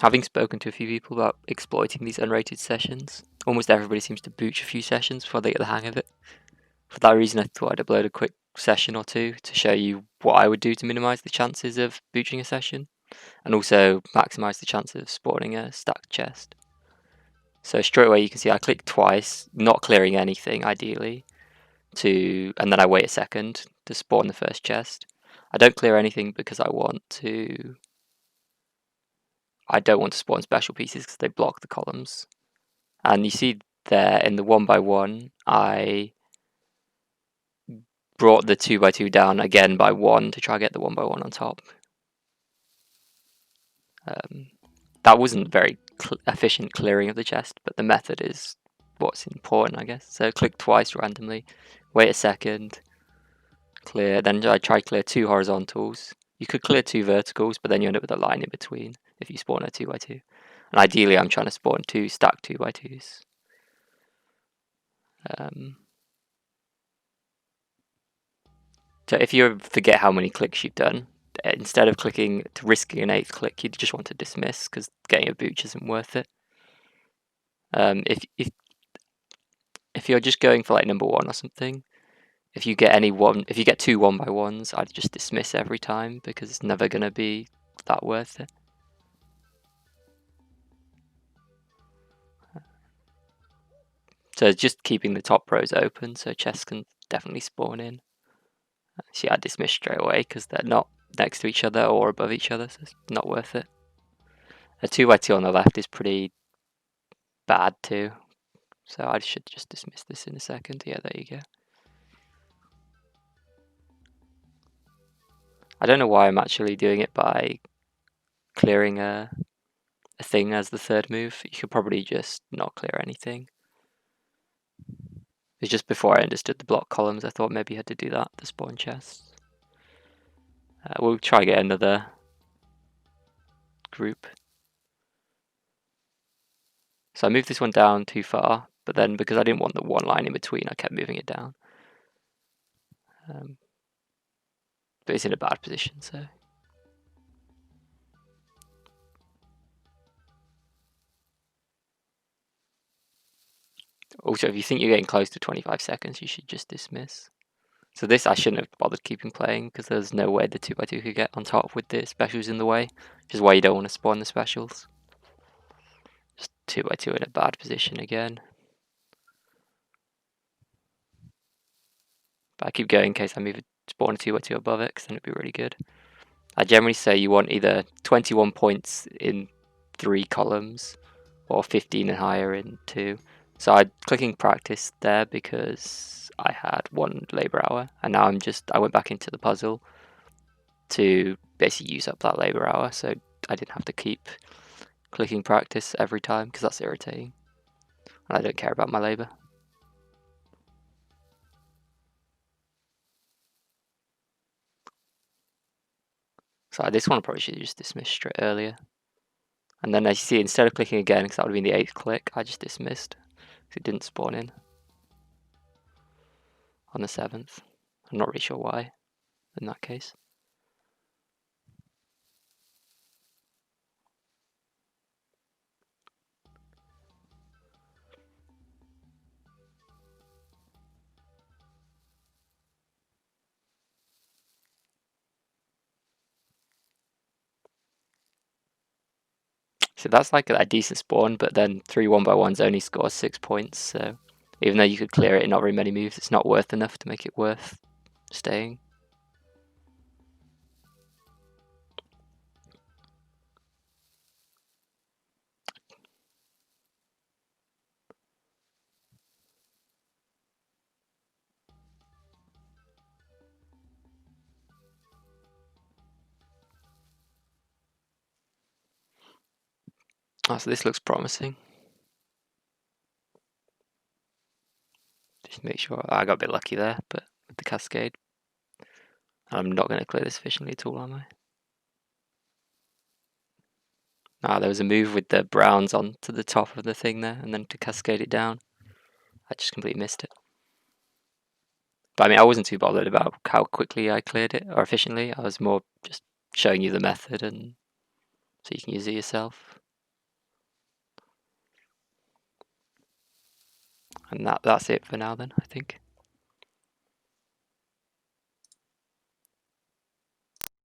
Having spoken to a few people about exploiting these unrated sessions, almost everybody seems to booch a few sessions before they get the hang of it. For that reason, I thought I'd upload a quick session or two to show you what I would do to minimize the chances of booching a session, and also maximize the chance of spawning a stacked chest. So straight away you can see I click twice, not clearing anything ideally, and then I wait a second to spawn the first chest. I don't clear anything because I don't want to spawn special pieces because they block the columns. And you see there in the 1x1, I brought the 2x2 down again by 1 to try to get the 1x1 on top. That wasn't very efficient clearing of the chest, but the method is what's important, I guess. So click twice randomly, wait a second, clear, then I try to clear 2 horizontals. You could clear 2 verticals, but then you end up with a line in between if you spawn a 2x2. And ideally I'm trying to spawn 2 stacked 2x2s. So if you forget how many clicks you've done, instead of risking an 8th click, you just want to dismiss because getting a booch isn't worth it. If you're just going for like number 1 or something, if you get 2 1x1s, I'd just dismiss every time because it's never going to be that worth it. So just keeping the top rows open so chests can definitely spawn in. See, I dismiss straight away because they're not next to each other or above each other, so it's not worth it. A 2x2 on the left is pretty bad too, so I should just dismiss this in a second. Yeah, there you go. I don't know why I'm actually doing it by clearing a thing as the third move. You could probably just not clear anything. It's just before I understood the block columns, I thought maybe you had to do that to spawn chests. We'll try to get another group. So I moved this one down too far, but then because I didn't want the 1 line in between, I kept moving it down. But it's in a bad position, so. Also, if you think you're getting close to 25 seconds, you should just dismiss. So this I shouldn't have bothered keeping playing because there's no way the 2x2 could get on top with the specials in the way, which is why you don't want to spawn the specials. Just 2x2 in a bad position again. But I keep going in case I spawn a 2x2 above it because then it'd be really good. I generally say you want either 21 points in 3 columns or 15 and higher in 2. So I'm clicking practice there because I had 1 labor hour, and now I went back into the puzzle to basically use up that labor hour, so I didn't have to keep clicking practice every time because that's irritating, and I don't care about my labor. So this one I probably should have just dismissed straight earlier. And then as you see, instead of clicking again, because that would have been the 8th click, I just dismissed. Because it didn't spawn in on the 7th. I'm not really sure why in that case. So that's like a decent spawn, but then 3 1x1s only score 6 points, so even though you could clear it in not very many moves, it's not worth enough to make it worth staying. Oh, so this looks promising. Just make sure. I got a bit lucky there, but with the cascade. I'm not going to clear this efficiently at all, am I? Ah, there was a move with the browns onto the top of the thing there, and then to cascade it down. I just completely missed it. But I mean, I wasn't too bothered about how quickly I cleared it, or efficiently. I was more just showing you the method, and so you can use it yourself. And that's it for now then, I think.